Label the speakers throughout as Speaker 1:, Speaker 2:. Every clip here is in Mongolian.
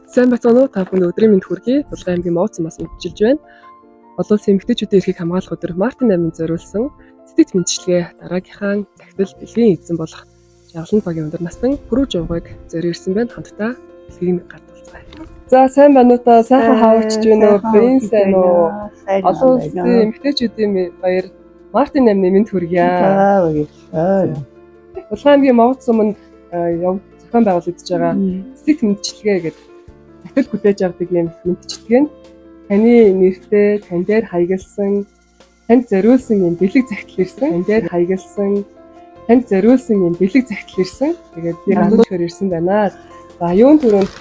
Speaker 1: Сайн бацгаана уу? Та бүхэн өдрийн мэнд хүргэе. Булган аймгийн Мовцсон бас мэдчилж байна. Олон улсын эмэгтэйчүүдийн эрхийг хамгаалах өдөр Мартин 8-нд зориулсан сэтгэц мэдчилгээ дараагийнхаа захидал дэлхийн эзэн болох Жавлан багийн өндөр настан Пүрэв Жавгыг зориулсан байна. Хамтдаа дэлхийг гадуулцгаая. За сайн байна уу та? Сайхан хавчж байна уу? Бэн сайн уу? Олон улсын эмэгтэйчүүдийн баяр Мартин 8-ны мэнд хүргье. Булган аймгийн Мовцсон зохион байгуулагдж байгаа сэтгэц мэдчилгээ гэдэг захидал хүлээж авдаг юм мэдчилгээ нь таны нэртэй тань дээр хаягдсан танд зориулсан юм бэлэг захидал ирсэн. Тань дээр хаягдсан танд зориулсан юм бэлэг захидал ирсэн. Тэгээд би хандуулахаар ирсэн байна. За юун түрүүнд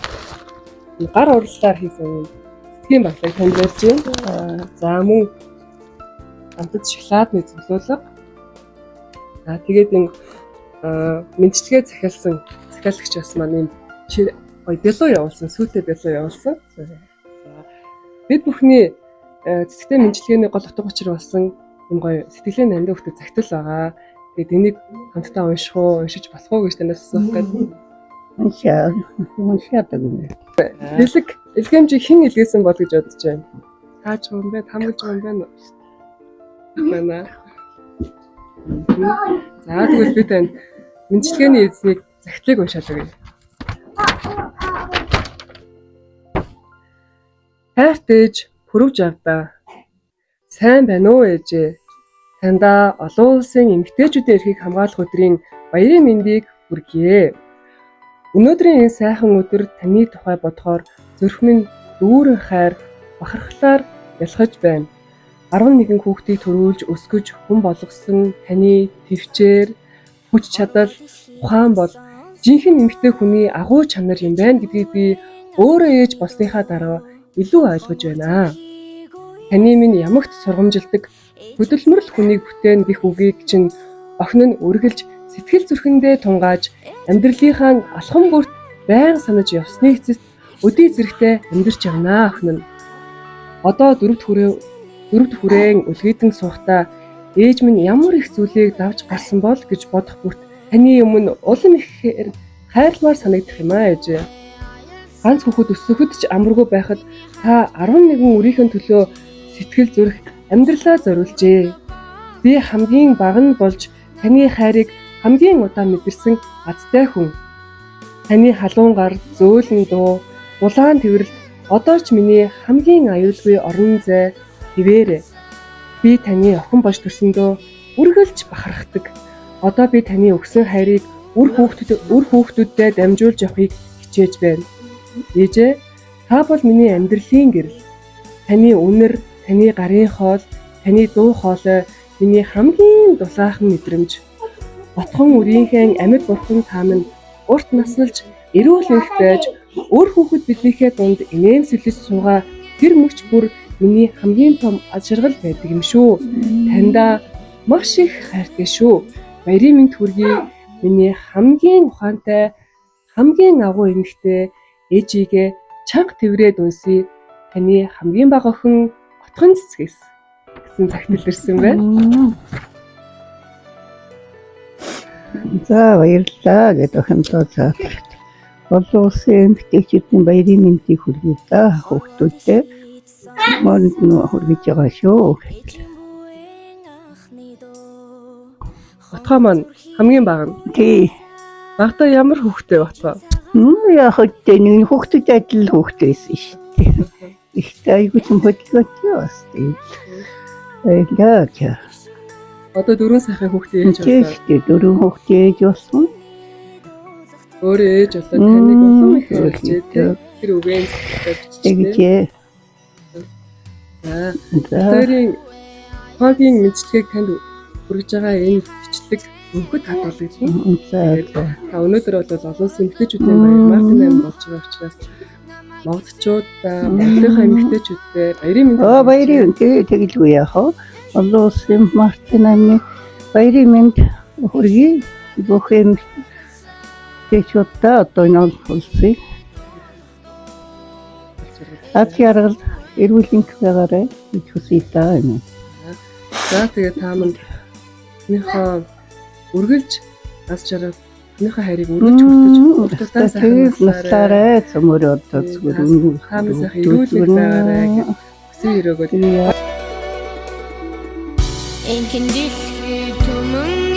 Speaker 1: гар урлалаар хийсэн юм сэтгэхийн баглыг танд ярьж байна. За мөн хамтд шоколадны цэглүүлэг. За тэгээд энэ мэдчилгээ захиалагч бас маань юм бэлуу явуулсан, сүйтэй бэлуу явуулсан. Бид бүхний цэцэгтэй мэдчилгээний гол утга учир болсон юм гоё сэтгэлийн амьд хөвгт захидал байгаа. Тэгээд энийг хамтдаа уншиж болох уу гэж танаас асуух гэдэг.
Speaker 2: Уншаадаг юм.
Speaker 1: Бэлэг илгээмжийг хэн илгээсэн бол гэж бодож байна. Тааж юм бэ? Хамгаалж юм байна уу? Байна. За тэгвэл би танд мэдчилгээний эзнийг захидлыг уншаад өгье. Хайрт ээж Пүрэв Жавдаа сайн байна уу ээжээ? Тандаа олон улсын эмэгтэйчүүдийн эрхийг хамгаалах өдрийн баярын мэндийг хүргье. Өнөөдрийн энэ сайхан өдөр таны тухай бодохоор зүрх минь дүүрэн хайр бахархлаар ялхаж байна. 11 хүүхдийг төрүүлж өсгөж хүн болгосон таны төвчээр хүч чадал ухаан бол жинхэнэ эмэгтэй хүний агуу чанар юм байна гэдгийг би өөрөө ээж болсныхаа дараа илүү ойлгож байна. Таны минь ямагт сургамжилдаг хөдөлмөрл хүнийг бүтээн гэх үгийг чинь охин нь үргэлж сэтгэл зүрхэндээ тунгааж амьдралынхаа алхам бүрт байнга санаж явсны эцэст өдий зэрэгтэй амьдарч явнаа охин нь. Одоо дөрөвд хүрээн үлгэдэн суухдаа ээж минь ямар их зүйлийг давж гарсан бол гэж бодох бүрт таны өмнө улам их хайрламар санагдах юм аа ээж. Ганц хүүхэд өсөхөд ч амаргүй байхад та 11 үрийнхэн төлөө сэтгэл зүрх амьдралаа зориулжээ. Би хамгийн бага нь болж таны хайрыг хамгийн удаан мэдэрсэн азтай хүн. Таны халуун гар, зөөлөн дуу, улаан тэврэлт одоо ч миний хамгийн аюулгүй орон зай хിവэрэ. Би таны охин болж төрсөндөө үргэлж бахархдаг. Одоо би таны өгсөн хайрыг үр хүүхдүүдэд дамжуулж явахыг хичээж байна. Ээжээ, та бол миний амьдралын гэрэл. Таны үнэр, таны гарын хоол, таны дуу хоолой миний хамгийн дулаахан мэдрэмж. Ботхон үрийнхээ амьд бурхан та минь урт наслж, эрүүл их байж, өөр хүүхэд биднийхээ дунд инээмсэглэж суугаа тэр мөч бүр миний хамгийн том аз жаргал байдаг юм шүү. Таньда маш их хайртай шүү. Баярын мэнд хүргэе. Миний хамгийн ухаантай, хамгийн агуу эмэгтэй ээжигээ чанга тэврээд үнсий. Таны хамгийн бага охин отхон цэцгээс гэсэн захидал ирсэн байна.
Speaker 2: За баярлалаа гэдэг охинтой цаалт. Олон улсын эмэгтэйчүүдийн баярын мэндийг хүргэе да хүүхдүүдтэй. Монд нөө хүргэж байгаа шүү.
Speaker 1: Отгоо маань хамгийн бага нь.
Speaker 2: Тий.
Speaker 1: Багтаа ямар хүүхдтэй батгаа?
Speaker 2: Яг хөттэй нэг хүүхдэд адил хүүхдтэй байсан шүү дээ. Ихтэй айгүй ч хөдөлгөөтэй бас тий. Яа.
Speaker 1: Одоо 4 сахын хүүхдээ ээж
Speaker 2: боллоо. Тий, 4 хүүхдээ ээж болсон.
Speaker 1: Өөрөө ээж болоод таныг улам их зөвлөжээ тий. Тэр үгийн биччихлээ. За. Тэрийн хогийн мэдчилгээг танд хүргэж байгаа энэ бичлэг өнөхөд хадгалагдсан. Та өнөөдөр бол олон улсын эмэгтэйчүүдийн баяр Мартин 8 болж байгаа учраас монголчууд монголынхаа эмэгтэйчүүдтэй баярын мэнд.
Speaker 2: Баярын мэнд тэгэлгүй яах вэ? Олон улсын Мартин 8-ны баярын мэнд хүргэе. Бүх эмэгтэйчүүдтэй одоо энэ улсын аз жаргал эрүүл энх байгаарай гэж хүсье та юм.
Speaker 1: За тэгээд та минь нөхөө үргэлж аз жаргал Өнөөхөө хайрыг өргөж хүртэж уртулдаан сайхан
Speaker 2: тийм наслаарай цөмөрөөд зүгээр үнэн
Speaker 1: хаамын сайхан ирүүлэг байгаарай гэж хүсэн өрөөгөө
Speaker 3: En kan diskutera